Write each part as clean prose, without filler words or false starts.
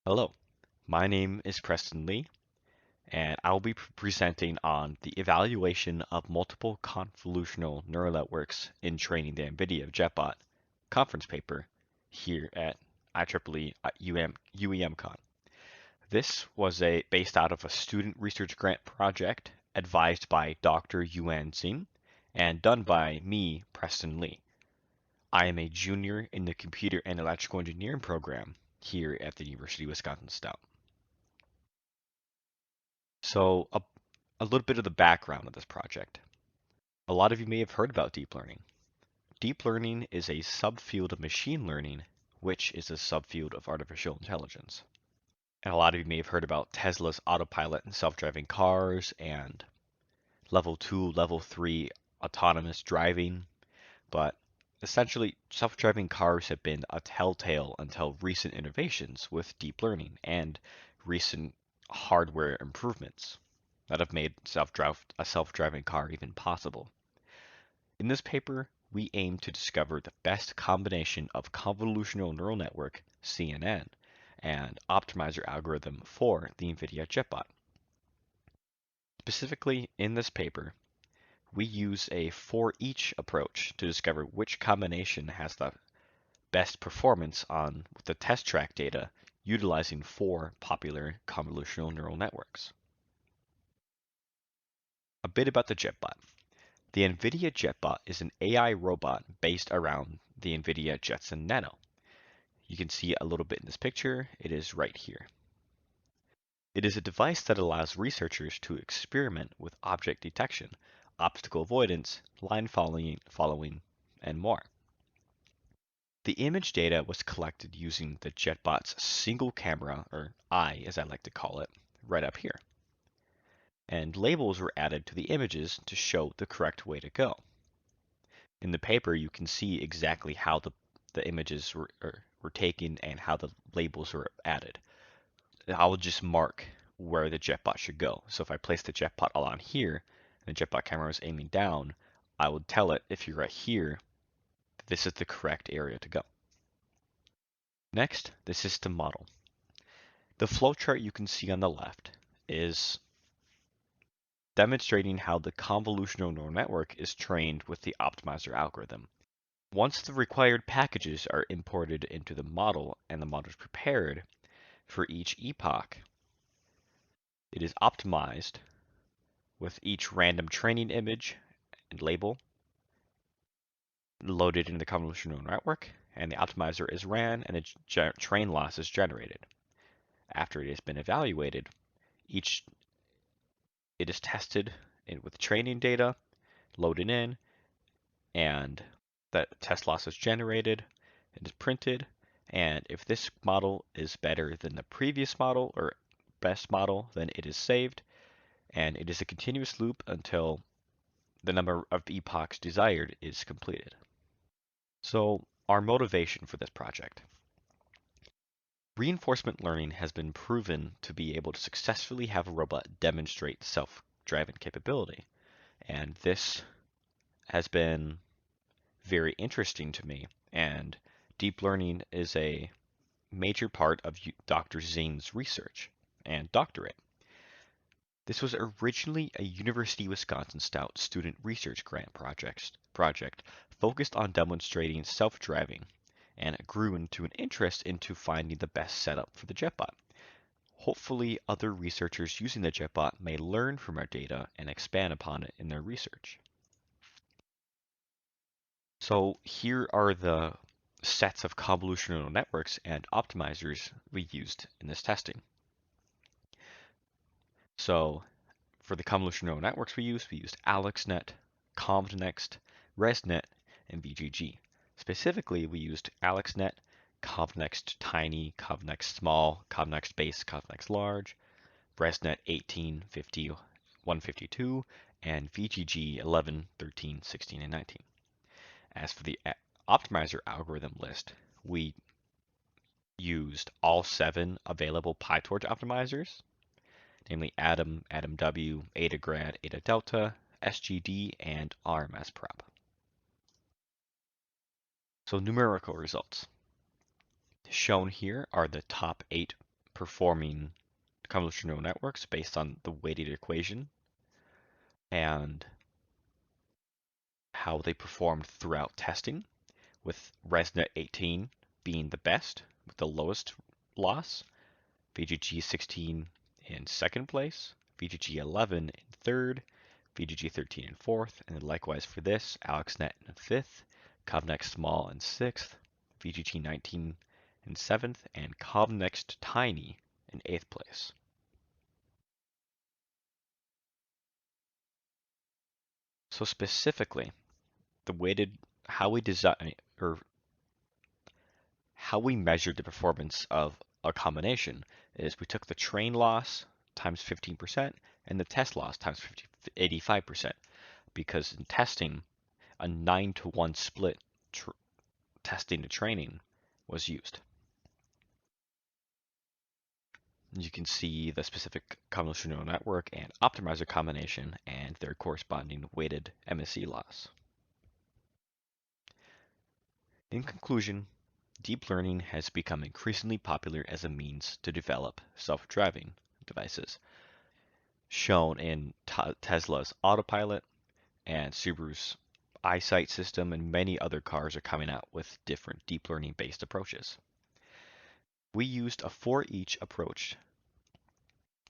Hello, my name is Preston Leigh, and I'll be presenting on the evaluation of multiple convolutional neural networks in training the NVIDIA JetBot conference paper here at IEEE UEEMCON. This was based out of a student research grant project advised by Dr. Yuan Xing and done by me, Preston Leigh. I am a junior in the Computer and Electrical Engineering program here at the University of Wisconsin-Stout. So a little bit of the background of this project. A lot of you may have heard about deep learning. Deep learning is a subfield of machine learning, which is a subfield of artificial intelligence. And a lot of you may have heard about Tesla's autopilot and self-driving cars and level 2, level 3 autonomous driving, but essentially self-driving cars have been a telltale until recent innovations with deep learning and recent hardware improvements that have made a self-driving car even possible. In this paper, we aim to discover the best combination of convolutional neural network, CNN, and optimizer algorithm for the NVIDIA JetBot. Specifically, in this paper, we use a for-each approach to discover which combination has the best performance on the test track data utilizing 4 popular convolutional neural networks. A bit about the JetBot. The NVIDIA JetBot is an AI robot based around the NVIDIA Jetson Nano. You can see a little bit in this picture. It is right here. It is a device that allows researchers to experiment with object detection, obstacle avoidance, line following, and more. The image data was collected using the JetBot's single camera, or eye as I like to call it, right up here. And labels were added to the images to show the correct way to go. In the paper, you can see exactly how the images were taken and how the labels were added. I will just mark where the JetBot should go. So if I place the JetBot along here, and the JetBot camera is aiming down, I would tell it, if you're right here, this is the correct area to go. Next, the system model. The flowchart you can see on the left is demonstrating how the convolutional neural network is trained with the optimizer algorithm. Once the required packages are imported into the model and the model is prepared for each epoch, it is optimized with each random training image and label loaded into the convolutional neural network, and the optimizer is ran and a train loss is generated. After it has been evaluated, it is tested with training data loaded in, and that test loss is generated, it is printed, and if this model is better than the previous model or best model, then it is saved, and it is a continuous loop until the number of epochs desired is completed. So our motivation for this project. Reinforcement learning has been proven to be able to successfully have a robot demonstrate self-driving capability, and this has been very interesting to me, and deep learning is a major part of Dr. Xing's research and doctorate. This was originally a University of Wisconsin-Stout student research grant project focused on demonstrating self-driving, and it grew into an interest into finding the best setup for the JetBot. Hopefully, other researchers using the JetBot may learn from our data and expand upon it in their research. So here are the sets of convolutional networks and optimizers we used in this testing. So for the convolutional neural networks we used AlexNet, ConvNext, ResNet, and VGG. Specifically, we used AlexNet, ConvNext Tiny, ConvNext Small, ConvNext Base, ConvNext Large, ResNet 18, 50, 152, and VGG 11, 13, 16, and 19. As for the optimizer algorithm list, we used all 7 available PyTorch optimizers, namely Atom, AtomW, AdaGrad, AdaDelta, SGD, and RMSProp. So numerical results. Shown here are the top 8 performing convolutional neural networks based on the weighted equation and how they performed throughout testing, with ResNet 18 being the best with the lowest loss, VGG 16 in second place, VGG 11 in third, VGG 13 in fourth, and then likewise for this, AlexNet in fifth, CovNext Small in sixth, VGG 19 in seventh, and CovNext Tiny in eighth place. So specifically, the weighted how we design or how we measured the performance of a combination is we took the train loss times 15% and the test loss times 85%, because in testing, a 9-to-1 split testing to training was used. You can see the specific convolutional neural network and optimizer combination and their corresponding weighted MSE loss. In conclusion, deep learning has become increasingly popular as a means to develop self-driving devices, shown in Tesla's autopilot and Subaru's eyesight system, and many other cars are coming out with different deep learning based approaches. We used a for-each approach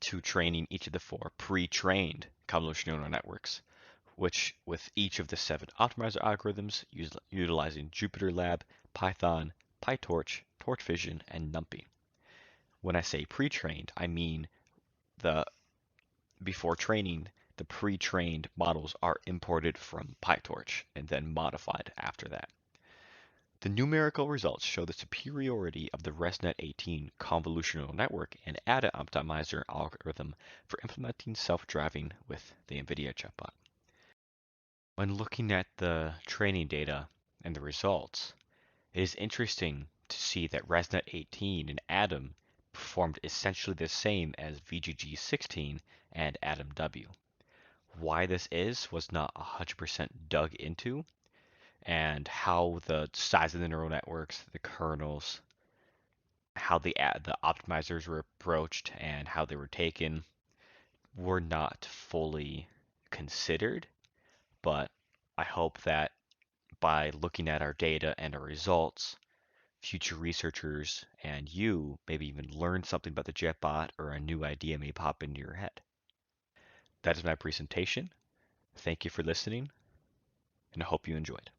to training each of the 4 pre-trained convolutional neural networks, which with each of the 7 optimizer algorithms utilizing JupyterLab, Python, PyTorch, Torch Vision, and NumPy. When I say pre-trained, I mean before training, the pre-trained models are imported from PyTorch and then modified after that. The numerical results show the superiority of the ResNet 18 convolutional network and ADA optimizer algorithm for implementing self-driving with the NVIDIA JetBot. When looking at the training data and the results, it is interesting to see that ResNet 18 and ADAM performed essentially the same as VGG 16 and ADAM-W. Why this was not 100% dug into, and how the size of the neural networks, the kernels, how the optimizers were approached, and how they were taken were not fully considered. But I hope that by looking at our data and our results, future researchers and you maybe even learn something about the JetBot, or a new idea may pop into your head. That is my presentation. Thank you for listening, and I hope you enjoyed.